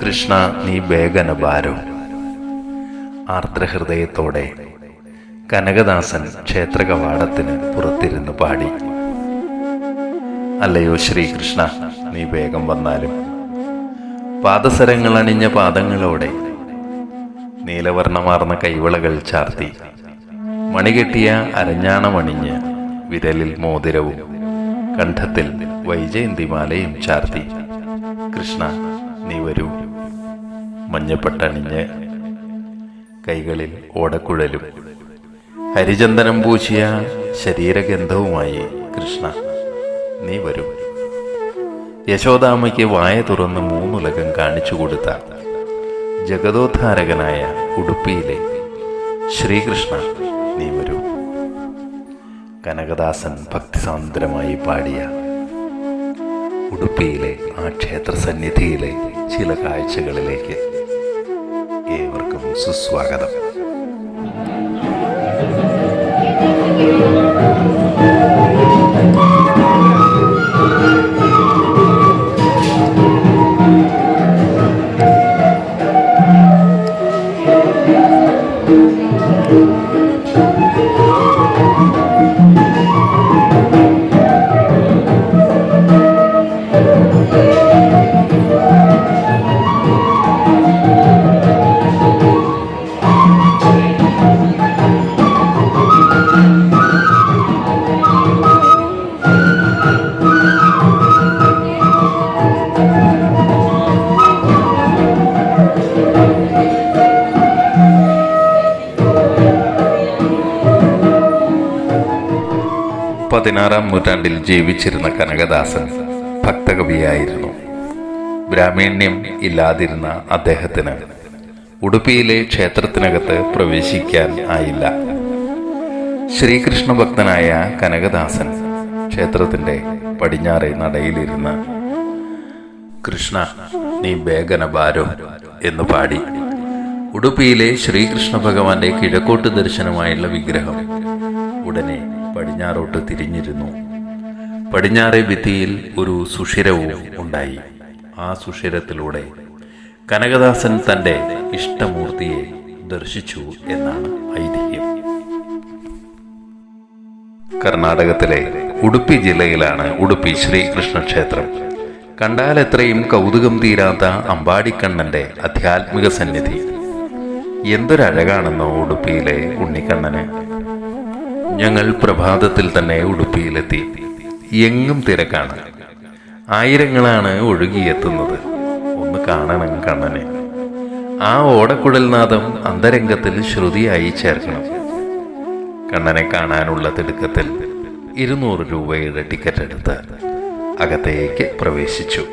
കൃഷ്ണ നീ വേഗന ബാരോ. ആർദ്രഹൃദയത്തോടെ കനകദാസൻ ക്ഷേത്രകവാടത്തിന് പുറത്തിരുന്ന് പാടി. അല്ലയോ ശ്രീകൃഷ്ണ, നീ വേഗം വന്നാലും. പാദസരങ്ങൾ അണിഞ്ഞ പാദങ്ങളോടെ നീലവർണ്ണമാർന്ന കൈവളകൾ ചാർത്തി, മണികെട്ടിയ അരഞ്ഞാണമണിഞ്ഞ് വിരലിൽ മോതിരവും കണ്ഠത്തിൽ വൈജയന്തിമാലയും ചാർത്തി കൃഷ്ണ നീ വരൂ. മഞ്ഞപ്പട്ടണിഞ്ഞ് കൈകളിൽ ഓടക്കുഴലും ഹരിചന്ദനം പൂശിയ ശരീരഗന്ധവുമായി കൃഷ്ണ നീ വരൂ. യശോദാമ്മയ്ക്ക് വായ തുറന്ന് മൂന്നുലകം കാണിച്ചു കൊടുത്ത ജഗതോദ്ധാരകനായ ഉടുപ്പിയിലെ ശ്രീകൃഷ്ണ നീ വരൂ. കനകദാസൻ ഭക്തിസാന്ദ്രമായി പാടിയ ഉടുപ്പിയിലെ ആ ക്ഷേത്രസന്നിധിയിലെ ചില കാഴ്ചകളിലേക്ക് ഏവർക്കും സുസ്വാഗതം. പതിനാറാം നൂറ്റാണ്ടിൽ ജീവിച്ചിരുന്ന കനകദാസൻ ഭക്തകവിയായിരുന്നു. ബ്രാഹ്മണ്യം ഇല്ലാതിരുന്ന അദ്ദേഹത്തിന് ഉടുപ്പിയിലെ ക്ഷേത്രത്തിനകത്ത് പ്രവേശിക്കാൻ ആയില്ല. ശ്രീകൃഷ്ണ ഭക്തനായ കനകദാസൻ ക്ഷേത്രത്തിന്റെ പടിഞ്ഞാറേ നടയിലിരുന്ന് കൃഷ്ണ നീ വേഗന ബാരോ എന്ന് പാടി ഉടുപ്പിയിലെ ശ്രീകൃഷ്ണ ഭഗവാന്റെ കിഴക്കോട്ട് ദർശനമായുള്ള വിഗ്രഹം ഉടനെ പടിഞ്ഞാറോട്ട് തിരിഞ്ഞിരുന്നു. പടിഞ്ഞാറേ ഭിത്തിയിൽ ഒരു സുഷിരവും ഉണ്ടായി. ആ സുഷിരത്തിലൂടെ കനകദാസൻ തൻ്റെ ഇഷ്ടമൂർത്തിയെ ദർശിച്ചു എന്നാണ് ഐതിഹ്യം. കർണാടകത്തിലെ ഉടുപ്പി ജില്ലയിലാണ് ഉടുപ്പി ശ്രീകൃഷ്ണ ക്ഷേത്രം. കണ്ടാൽ എത്രയും കൗതുകം തീരാത്ത അമ്പാടിക്കണ്ണന്റെ ആധ്യാത്മിക സന്നിധി. എന്തൊരഴകാണെന്നോ ഉടുപ്പിയിലെ ഉണ്ണിക്കണ്ണന്. ഞങ്ങൾ പ്രഭാതത്തിൽ തന്നെ ഉടുപ്പിയിലെത്തി. എങ്ങും തിരക്കാണ്. ആയിരങ്ങളാണ് ഒഴുകിയെത്തുന്നത്. ഒന്ന് കാണണം കണ്ണനെ. ആ ഓടക്കുഴൽ നാദം അന്തരംഗത്തിൽ ശ്രുതിയായി ചേർക്കണം. കണ്ണനെ കാണാനുള്ള തിടുക്കത്തിൽ 200 രൂപയുടെ ടിക്കറ്റ് എടുത്ത് അകത്തേക്ക് പ്രവേശിച്ചു.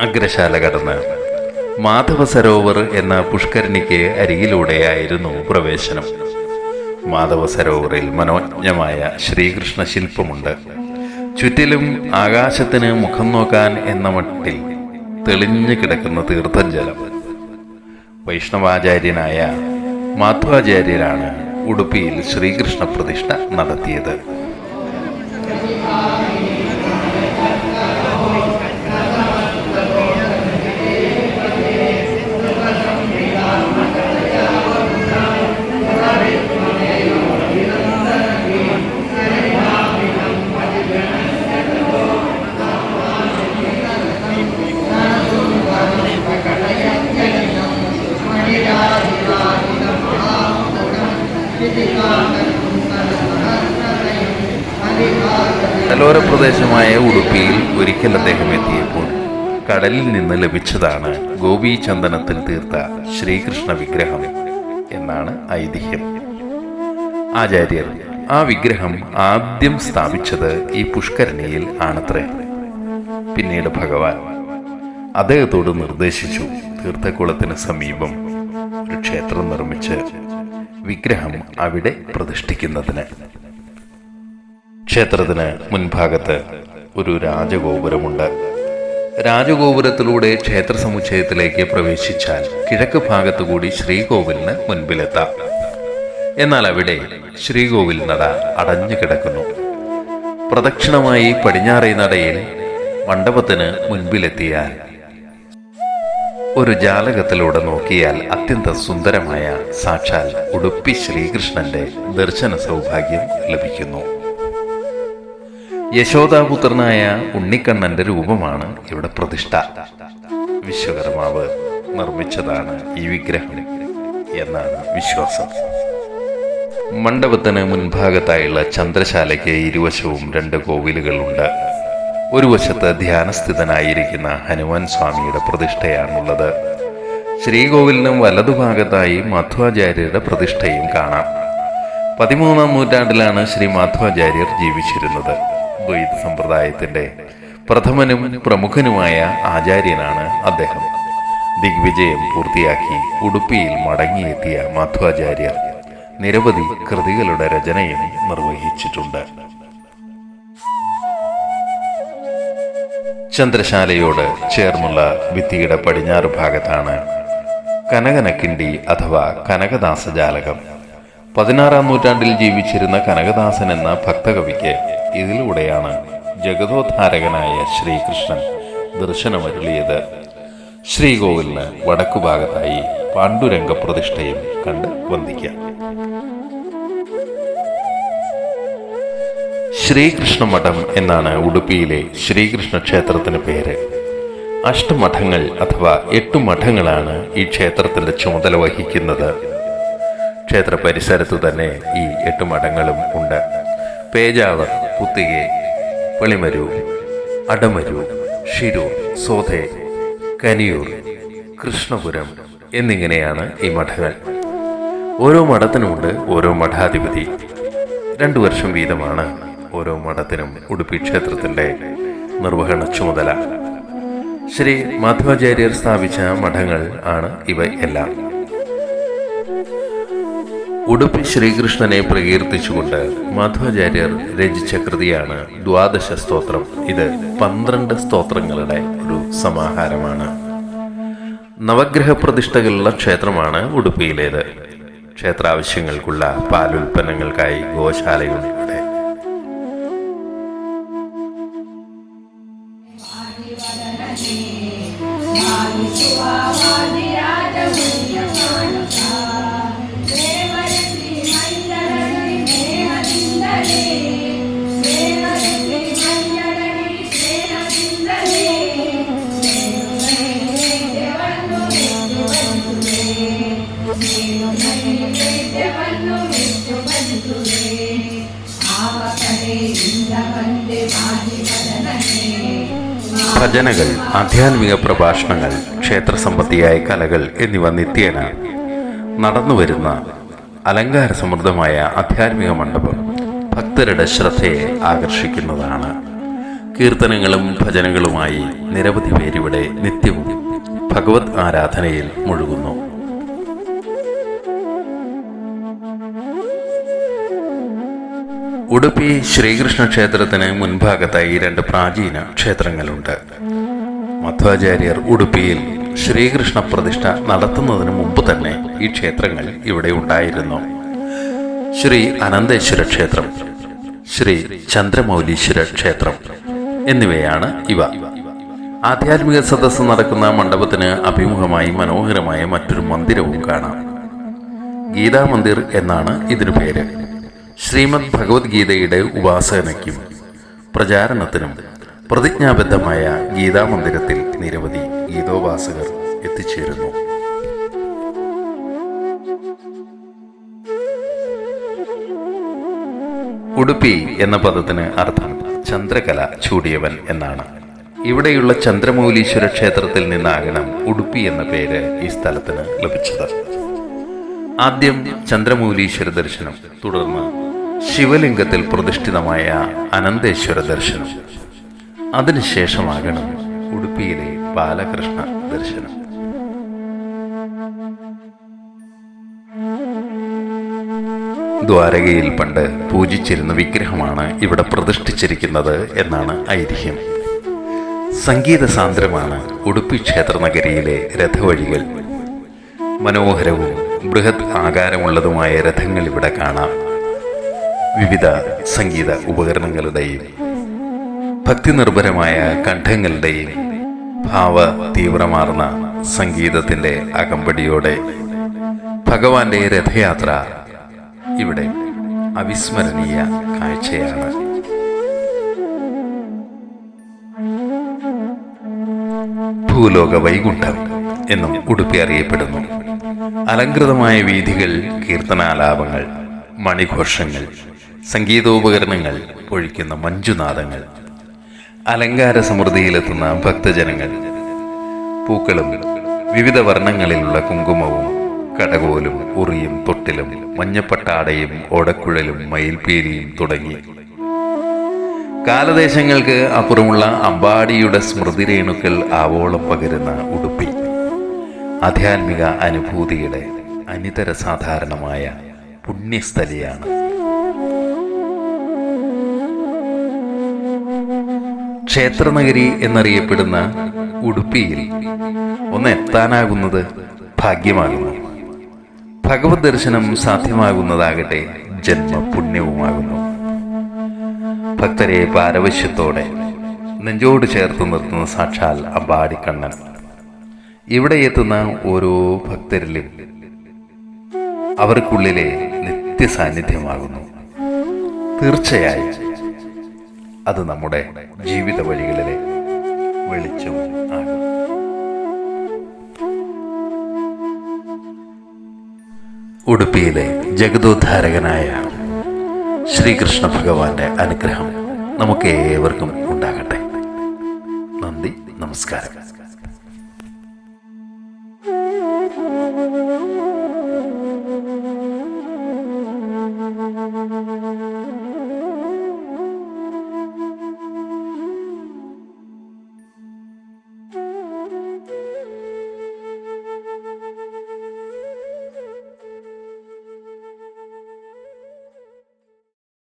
അഗ്രശാല കടന്ന് മാധവ സരോവർ എന്ന പുഷ്കരണിക്ക് അരികിലൂടെയായിരുന്നു പ്രവേശനം. മാധവ സരോവറിൽ മനോജ്ഞമായ ശ്രീകൃഷ്ണ ശില്പമുണ്ട്. ചുറ്റിലും ആകാശത്തിന് മുഖം നോക്കാൻ എന്ന മട്ടിൽ തെളിഞ്ഞു കിടക്കുന്ന തീർത്ഥജലം. വൈഷ്ണവാചാര്യനായ മാധ്വാചാര്യരാണ് ഉടുപ്പിയിൽ ശ്രീകൃഷ്ണ പ്രതിഷ്ഠ നടത്തിയത്. കടലോര പ്രദേശമായ ഉടുപ്പിയിൽ ഒരിക്കൽ അദ്ദേഹം എത്തിയപ്പോൾ കടലിൽ നിന്ന് ലഭിച്ചതാണ് ഗോപീചന്ദനത്തിൽ തീർത്ത ശ്രീകൃഷ്ണ വിഗ്രഹം എന്നാണ് ഐതിഹ്യം. ആചാര്യർ ആ വിഗ്രഹം ആദ്യം സ്ഥാപിച്ചത് ഈ പുഷ്കരണിയിൽ ആണത്രേ. പിന്നീട് ഭഗവാൻ അദ്ദേഹത്തോട് നിർദ്ദേശിച്ചു തീർത്ഥക്കുളത്തിന് സമീപം ഒരു ക്ഷേത്രം നിർമ്മിച്ച് വിഗ്രഹം അവിടെ പ്രതിഷ്ഠിക്കുന്നതിന്. ക്ഷേത്രത്തിന് മുൻഭാഗത്ത് ഒരു രാജഗോപുരമുണ്ട്. രാജഗോപുരത്തിലൂടെ ക്ഷേത്ര സമുച്ചയത്തിലേക്ക് പ്രവേശിച്ചാൽ കിഴക്ക് ഭാഗത്തുകൂടി ശ്രീകോവിലിന് മുൻപിലെത്താം. എന്നാൽ അവിടെ ശ്രീകോവിൽ നട അടഞ്ഞു കിടക്കുന്നു. പ്രദക്ഷിണമായി പടിഞ്ഞാറേ നടയിൽ മണ്ഡപത്തിന് മുൻപിലെത്തിയാൽ ഒരു ജാലകത്തിലൂടെ നോക്കിയാൽ അത്യന്തം സുന്ദരമായ സാക്ഷാൽ ഉടുപ്പി ശ്രീകൃഷ്ണന്റെ ദർശന സൗഭാഗ്യം ലഭിക്കുന്നു. യശോദാപുത്രനായ ഉണ്ണിക്കണ്ണന്റെ രൂപമാണ് ഇവിടെ പ്രതിഷ്ഠ. വിശ്വകർമാവ് നിർമ്മിച്ചതാണ് ഈ വിഗ്രഹം എന്നാണ് വിശ്വാസം. മണ്ഡപത്തിന് മുൻഭാഗത്തായുള്ള ചന്ദ്രശാലയ്ക്ക് ഇരുവശവും 2 കോവിലുകളുണ്ട്. ഒരു വശത്ത് ധ്യാനസ്ഥിതനായിരിക്കുന്ന ഹനുമാൻ സ്വാമിയുടെ പ്രതിഷ്ഠയാണുള്ളത്. ശ്രീകോവിലിനും വലതുഭാഗത്തായി മധ്വാചാര്യരുടെ പ്രതിഷ്ഠയും കാണാം. 13-ാം നൂറ്റാണ്ടിലാണ് ശ്രീ മധ്വാചാര്യർ ജീവിച്ചിരുന്നത്. ദ്വൈത സമ്പ്രദായത്തിന്റെ പ്രഥമനും പ്രമുഖനുമായ ആചാര്യനാണ് അദ്ദേഹം. ദിഗ്വിജയം പൂർത്തിയാക്കി ഉടുപ്പിയിൽ മടങ്ങിയെത്തിയ മധ്വാചാര്യർ നിരവധി കൃതികളുടെ രചനയും നിർവഹിച്ചിട്ടുണ്ട്. ചന്ദ്രശാലയോട് ചേർന്നുള്ള ഭിത്തിയുടെ പടിഞ്ഞാറ് ഭാഗത്താണ് കനകനക്കിണ്ടി അഥവാ കനകദാസജാലകം. 16-ാം നൂറ്റാണ്ടിൽ ജീവിച്ചിരുന്ന കനകദാസൻ എന്ന ഭക്തകവിക്ക് ഇതിലൂടെയാണ് ജഗതോദ്ധാരകനായ ശ്രീകൃഷ്ണൻ ദർശനമരുളിയത്. ശ്രീകോവിലിന് വടക്കുഭാഗത്തായി പാണ്ഡുരംഗ പ്രതിഷ്ഠയും കണ്ട് വന്ദിക്കാം. ശ്രീകൃഷ്ണ മഠം എന്നാണ് ഉടുപ്പിയിലെ ശ്രീകൃഷ്ണ ക്ഷേത്രത്തിന് പേര്. അഷ്ടമഠങ്ങൾ അഥവാ 8 മഠങ്ങളാണ് ഈ ക്ഷേത്രത്തിന്റെ ചുമതല വഹിക്കുന്നത്. ക്ഷേത്ര പരിസരത്തു തന്നെ ഈ 8 മഠങ്ങളും ഉണ്ട്. പേജാവർ, പുത്തികെ, വെളിമരൂർ, അടമരൂർ, ഷിരൂർ, സോധെ, കനിയൂർ, കൃഷ്ണപുരം എന്നിങ്ങനെയാണ് ഈ മഠങ്ങൾ. ഓരോ മഠത്തിനുമുണ്ട് ഓരോ മഠാധിപതി. 2 വർഷം വീതമാണ് ഓരോ മഠത്തിനും ഉടുപ്പി ക്ഷേത്രത്തിന്റെ നിർവഹണ ചുമതല. ശ്രീ മധ്വാചാര്യർ സ്ഥാപിച്ച മഠങ്ങൾ ആണ് ഇവ എല്ലാം. ഉടുപ്പി ശ്രീകൃഷ്ണനെ പ്രകീർത്തിച്ചുകൊണ്ട് മധ്വാചാര്യർ രചിച്ച കൃതിയാണ് 12 സ്തോത്രം. ഇത് 12 സ്തോത്രങ്ങളുടെ ഒരു സമാഹാരമാണ്. നവഗ്രഹ പ്രതിഷ്ഠകളുള്ള ക്ഷേത്രമാണ് ഉടുപ്പിയിലേത്. ക്ഷേത്രാവശ്യങ്ങൾക്കുള്ള പാലുൽപ്പന്നങ്ങൾക്കായി ഗോശാലയുണ്ട്. ഭജനകൾ, ആധ്യാത്മിക പ്രഭാഷണങ്ങൾ, ക്ഷേത്രസംബന്ധിയായ കലകൾ എന്നിവ നിത്യേന നടന്നുവരുന്ന അലങ്കാര സമൃദ്ധമായ ആധ്യാത്മിക മണ്ഡപം ഭക്തരുടെ ശ്രദ്ധയെ ആകർഷിക്കുന്നതാണ്. കീർത്തനങ്ങളും ഭജനകളുമായി നിരവധി പേരിവിടെ നിത്യവും ഭഗവത് ആരാധനയിൽ മുഴുകുന്നു. ഉടുപ്പി ശ്രീകൃഷ്ണ ക്ഷേത്രത്തിന് മുൻഭാഗത്തായി 2 പ്രാചീന ക്ഷേത്രങ്ങളുണ്ട്. മധ്വാചാര്യർ ഉടുപ്പിയിൽ ശ്രീകൃഷ്ണ പ്രതിഷ്ഠ നടത്തുന്നതിന് മുമ്പ് തന്നെ ഈ ക്ഷേത്രങ്ങൾ ഇവിടെ ഉണ്ടായിരുന്നു. ശ്രീ അനന്തേശ്വര ക്ഷേത്രം, ശ്രീ ചന്ദ്രമൗലീശ്വര ക്ഷേത്രം എന്നിവയാണ് ഇവ. ആധ്യാത്മിക സദസ്സ് നടക്കുന്ന മണ്ഡപത്തിന് അഭിമുഖമായി മനോഹരമായ മറ്റൊരു മന്ദിരവും കാണാം. ഗീതാമന്ദിർ എന്നാണ് ഇതിനു പേര്. ശ്രീമദ് ഭഗവത്ഗീതയുടെ ഉപാസനയ്ക്കും പ്രചാരണത്തിനും പ്രതിജ്ഞാബദ്ധമായ ഗീതാമന്ദിരത്തിൽ നിരവധി ഗീതോപാസകർ എത്തിച്ചേരുന്നു. ഉടുപ്പി എന്ന പദത്തിന് അർത്ഥം ചന്ദ്രകല ചൂടിയവൻ എന്നാണ്. ഇവിടെയുള്ള ചന്ദ്രമൗലീശ്വര ക്ഷേത്രത്തിൽ നിന്നാകണം ഉടുപ്പി എന്ന പേര് ഈ സ്ഥലത്തിന് ലഭിച്ചത്. ആദ്യം ചന്ദ്രമൗലീശ്വര ദർശനം, തുടർന്ന് ശിവലിംഗത്തിൽ പ്രതിഷ്ഠിതമായ അനന്തേശ്വര ദർശനം, അതിനുശേഷമാകണം ഉടുപ്പിയിലെ ബാലകൃഷ്ണ ദർശനം. ദ്വാരകയിൽ പണ്ട് പൂജിച്ചിരുന്ന വിഗ്രഹമാണ് ഇവിടെ പ്രതിഷ്ഠിച്ചിരിക്കുന്നത് എന്നാണ് ഐതിഹ്യം. സംഗീത സാന്ദ്രമാണ് ഉടുപ്പി ക്ഷേത്രനഗരിയിലെ രഥവഴികൾ. മനോഹരവും ബൃഹത് ആകാരമുള്ളതുമായ രഥങ്ങൾ ഇവിടെ കാണാം. വിവിധ സംഗീത ഉപകരണങ്ങളുടെയും ഭക്തി നിർഭരമായ കണ്ഠങ്ങളുടെയും ഭാവ തീവ്രമാർന്ന സംഗീതത്തിൻ്റെ അകമ്പടിയോടെ ഭഗവാന്റെ രഥയാത്ര ഇവിടെ അവിസ്മരണീയ കാഴ്ചയാണ്. ഭൂലോക വൈകുണ്ഠം എന്നും ഉടുപ്പി അറിയപ്പെടുന്നു. അലങ്കൃതമായ വീഥികൾ, കീർത്തനാലാപങ്ങൾ, മണിഘോഷങ്ങൾ, സംഗീതോപകരണങ്ങൾ, പൊഴിക്കുന്ന മഞ്ജുനാദങ്ങൾ, അലങ്കാര സമൃദ്ധിയിലെത്തുന്ന ഭക്തജനങ്ങൾ, പൂക്കളും വിവിധ വർണ്ണങ്ങളിലുള്ള കുങ്കുമവും കടകോലും ഉറിയും തൊട്ടിലും മഞ്ഞപ്പട്ടാടയും ഓടക്കുഴലും മയിൽപീലിയും തുടങ്ങി കാലദേശങ്ങൾക്ക് അപ്പുറമുള്ള അമ്പാടിയുടെ സ്മൃതിരേണുക്കൾ ആവോളം പകരുന്ന ഉടുപ്പി ആധ്യാത്മിക അനുഭൂതിയുടെ അനിതര സാധാരണമായ പുണ്യസ്ഥലിയാണ്. ക്ഷേത്രനഗരി എന്നറിയപ്പെടുന്ന ഉടുപ്പിയിൽ എത്താനാകുന്നത് ഭാഗ്യമാകുന്നു. ഭഗവത് ദർശനം സാധ്യമാകുന്നതാകട്ടെ ജന്മപുണ്യവുമാകുന്നു. ഭക്തരെ പാരവശ്യത്തോടെ നെഞ്ചോട് ചേർത്ത് നിർത്തുന്ന സാക്ഷാൽ അമ്പാടിക്കണ്ണൻ ഇവിടെ എത്തുന്ന ഓരോ ഭക്തരിലും അവർക്കുള്ളിലെ നിത്യസാന്നിധ്യമാകുന്നു. തീർച്ചയായും അത് നമ്മുടെ ജീവിത വഴികളിലെ വെളിച്ചം ആകും. ഉടുപ്പിയിലെ ജഗദോദ്ധാരകനായ ശ്രീകൃഷ്ണ ഭഗവാന്റെ അനുഗ്രഹം നമുക്ക് ഏവർക്കും ഉണ്ടാകട്ടെ. നന്ദി, നമസ്കാരം.